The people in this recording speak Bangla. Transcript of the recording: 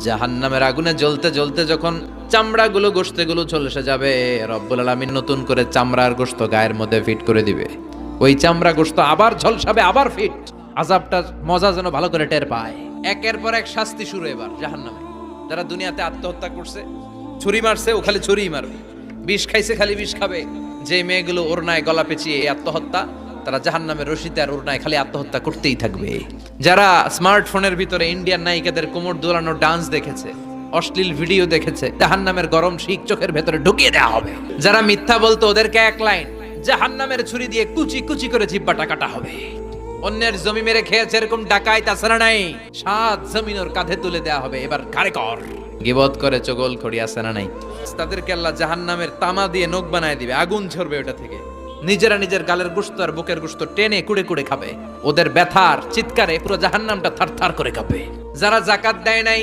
জাহান্নামের আগুনে জ্বলতে জ্বলতে যখন চামড়াগুলো গোশতগুলো ঝলসে যাবে, রব্বুল আলামিন নতুন করে চামড়ার গোশত গায়ের মধ্যে ফিট করে দিবে। ওই চামড়া গোশত আবার ঝলসাবে, আবার ফিট। আযাবটার মজা যেন ভালো করে টের পায়। একের পর এক শাস্তি শুরু এবার জাহান্নামে। যারা দুনিয়াতে আত্মহত্যা করছে, ছুরি মারছে, ও খালি ছুরিই মারবে, বিষ খাইছে খালি বিষ খাবে। যে মেয়েগুলো ওড়নায় গলা পেঁচিয়ে এই আত্মহত্যা, তারা জাহান্নামের রশিতে আর ওড়নায় খালি আত্মহত্যা করতেই থাকবে। যারা স্মার্টফোনের ভিতরে ইন্ডিয়ান নায়িকাদের কোমর দোলানো ডান্স দেখেছে, অশ্লীল ভিডিও দেখেছে, জাহান্নামের গরম শিক চোখের ভেতরে ঢুকিয়ে দেওয়া হবে। যারা মিথ্যা বলতো, ওদেরকে এক লাইন জাহান্নামের ছুরি দিয়ে কুচি কুচি করে জিহ্বাটা কাটা হবে। অন্যের জমি মেরে খেয়েছে এরকম ডাকাই তাছাড়া নাই, 7 জমিন ওর কাঁধে তুলে দেওয়া হবে। এবার ঘাড়ে কর। গিবত করে চগল খড়ি আছে না নাই, তাদেরকে আল্লাহ জাহান্নামের তামা দিয়ে নখ বানায় দিবে, আগুন ঝরবে ওটা থেকে। নিজেরা নিজের গালের গোশত আর বুকের গোশত টেনে কুড়ে কুড়ে খাবে। ওদের ব্যথার চিৎকারে পুরো জাহান্নামটা থারথার করে কাঁপে। যারা যাকাত দেয় নাই,